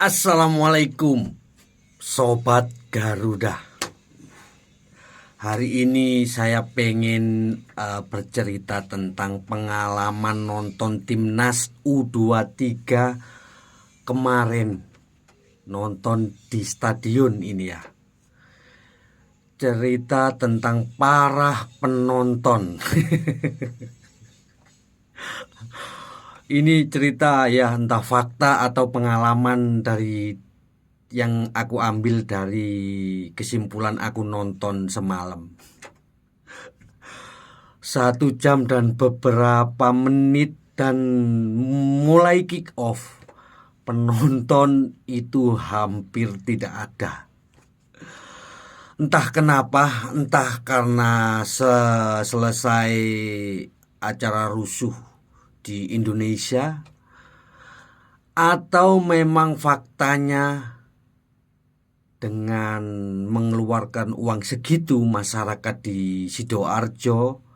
Assalamualaikum Sobat Garuda. Hari ini saya pengen bercerita tentang pengalaman nonton timnas U23 kemarin. Nonton di stadion ini ya. Cerita tentang para penonton. Ini cerita ya, entah fakta atau pengalaman dari yang aku ambil dari kesimpulan aku nonton semalam. 1 jam dan beberapa menit dan mulai kick off, penonton itu hampir tidak ada. Entah kenapa, entah karena selesai acara rusuh di Indonesia, atau memang faktanya dengan mengeluarkan uang segitu masyarakat di Sidoarjo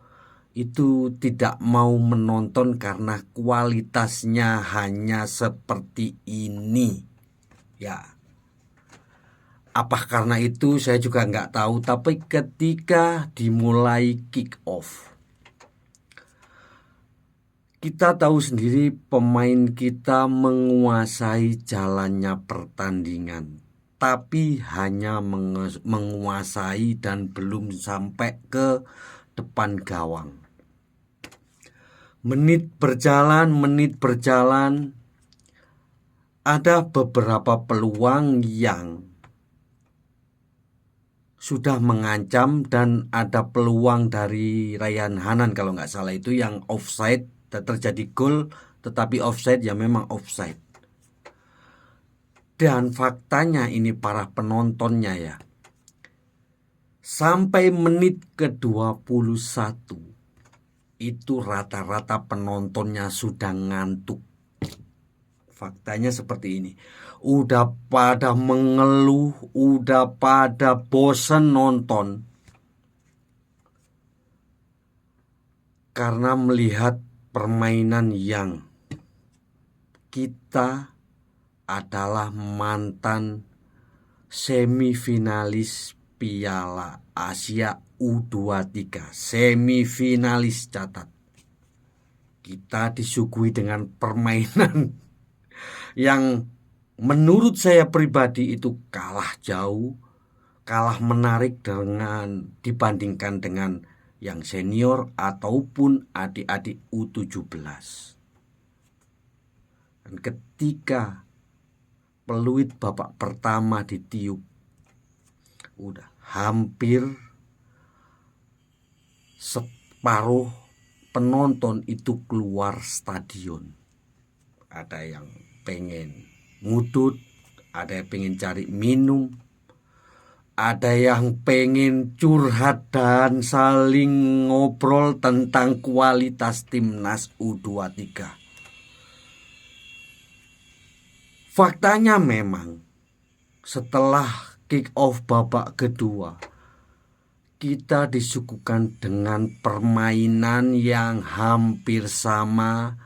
itu tidak mau menonton karena kualitasnya hanya seperti ini ya. Apa karena itu saya juga nggak tahu, tapi ketika dimulai kick off, kita tahu sendiri pemain kita menguasai jalannya pertandingan, tapi hanya menguasai dan belum sampai ke depan gawang. Menit berjalan, ada beberapa peluang yang sudah mengancam dan ada peluang dari Ryan Hanan kalau nggak salah itu yang offside. Terjadi gol tetapi offside, ya memang offside. Dan faktanya ini para penontonnya ya, sampai menit ke-21 itu rata-rata penontonnya sudah ngantuk. Faktanya seperti ini. Udah pada mengeluh, udah pada bosen nonton karena melihat permainan yang kita adalah mantan semifinalis Piala Asia U23. Semifinalis, catat. Kita disuguhi dengan permainan yang menurut saya pribadi itu kalah jauh, kalah menarik dibandingkan dengan yang senior ataupun adik-adik U17. Dan ketika peluit babak pertama ditiup, udah hampir separuh penonton itu keluar stadion. Ada yang pengen ngudut, ada yang pengen cari minum, ada yang pengen curhat dan saling ngobrol tentang kualitas timnas U23. Faktanya memang setelah kick off babak kedua, kita disuguhkan dengan permainan yang hampir sama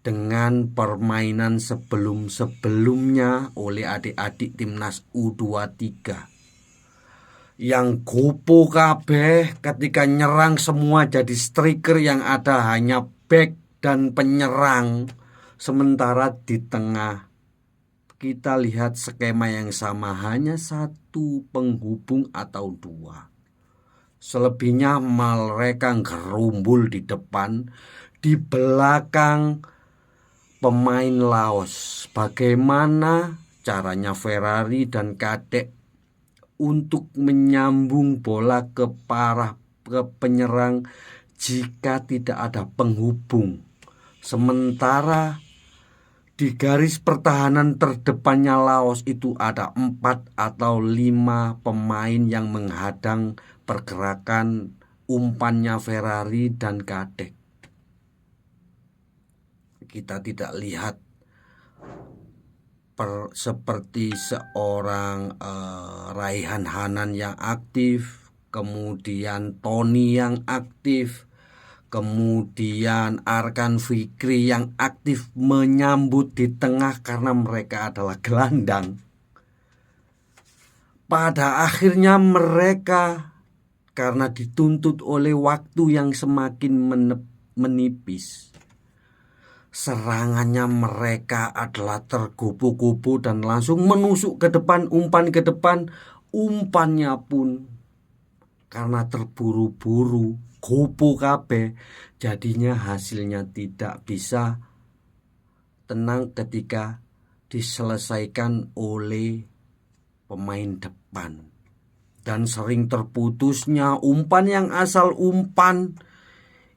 dengan permainan sebelum-sebelumnya oleh adik-adik timnas U23. Yang gopo kabeh, ketika nyerang semua jadi striker, yang ada hanya back dan penyerang. Sementara di tengah kita lihat skema yang sama, hanya satu penghubung atau dua. Selebihnya mereka gerumbul di depan, di belakang pemain Laos. Bagaimana caranya Ferrari dan Kadek untuk menyambung bola ke penyerang jika tidak ada penghubung? Sementara di garis pertahanan terdepannya Laos itu ada 4 atau 5 pemain yang menghadang pergerakan umpannya Ferrari dan Kadek. Kita tidak lihat seperti seorang Raihan Hanan yang aktif, kemudian Tony yang aktif, kemudian Arkan Fikri yang aktif menyambut di tengah karena mereka adalah gelandang. Pada akhirnya mereka karena dituntut oleh waktu yang semakin menipis, serangannya mereka adalah tergopoh-gopoh dan langsung menusuk ke depan, umpan ke depan. Umpannya pun karena terburu-buru gopo kabeh, jadinya hasilnya tidak bisa tenang ketika diselesaikan oleh pemain depan. Dan sering terputusnya umpan yang asal umpan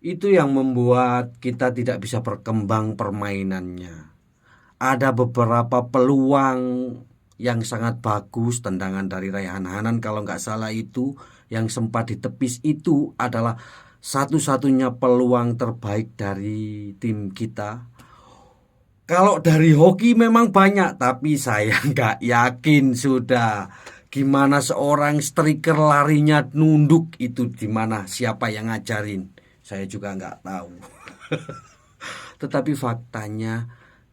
itu yang membuat kita tidak bisa berkembang permainannya. Ada beberapa peluang yang sangat bagus, tendangan dari Raihan Hanan kalau nggak salah itu yang sempat ditepis, itu adalah satu-satunya peluang terbaik dari tim kita. Kalau dari hoki memang banyak, tapi saya nggak yakin sudah. Gimana seorang striker larinya nunduk itu, dimana siapa yang ngajarin? Saya juga nggak tahu. Tetapi faktanya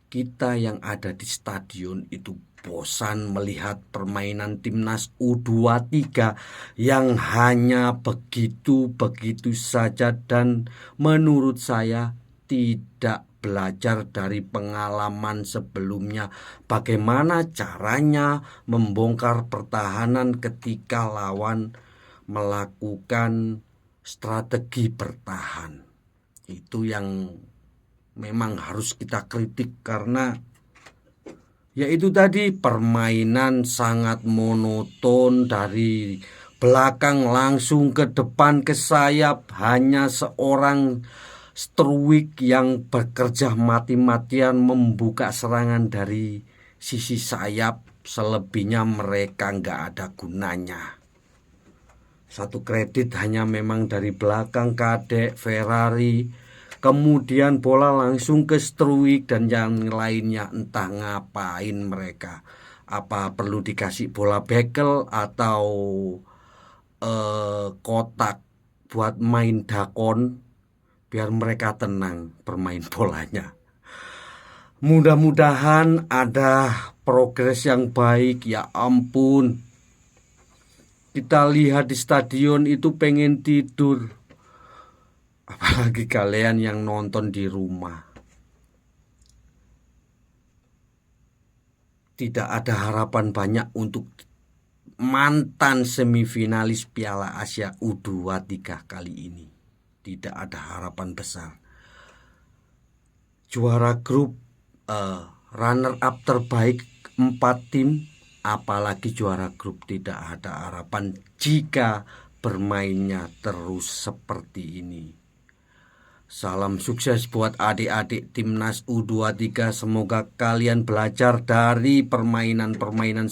kita yang ada di stadion itu bosan melihat permainan timnas U23 yang hanya begitu-begitu saja, dan menurut saya tidak belajar dari pengalaman sebelumnya bagaimana caranya membongkar pertahanan ketika lawan melakukan strategi bertahan. Itu yang memang harus kita kritik, karena yaitu tadi permainan sangat monoton, dari belakang langsung ke depan ke sayap, hanya seorang Struwik yang bekerja mati-matian membuka serangan dari sisi sayap. Selebihnya mereka nggak ada gunanya. Satu kredit hanya memang dari belakang Kadek, Ferrari, kemudian bola langsung ke Struwik, dan yang lainnya entah ngapain mereka. Apa perlu dikasih bola bekel atau kotak buat main dakon biar mereka tenang bermain bolanya. Mudah-mudahan ada progres yang baik. Ya ampun, kita lihat di stadion itu pengen tidur, apalagi kalian yang nonton di rumah. Tidak ada harapan banyak untuk mantan semifinalis Piala Asia U23 kali ini. Tidak ada harapan besar. Juara grup, runner up terbaik 4 tim, apalagi juara grup, tidak ada harapan jika bermainnya terus seperti ini. Salam sukses buat adik-adik timnas U23. Semoga kalian belajar dari permainan-permainan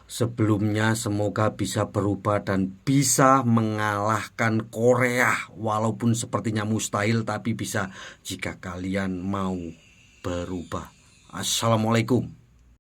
sebelumnya. Semoga bisa berubah dan bisa mengalahkan Korea, walaupun sepertinya mustahil, tapi bisa jika kalian mau berubah. Assalamualaikum.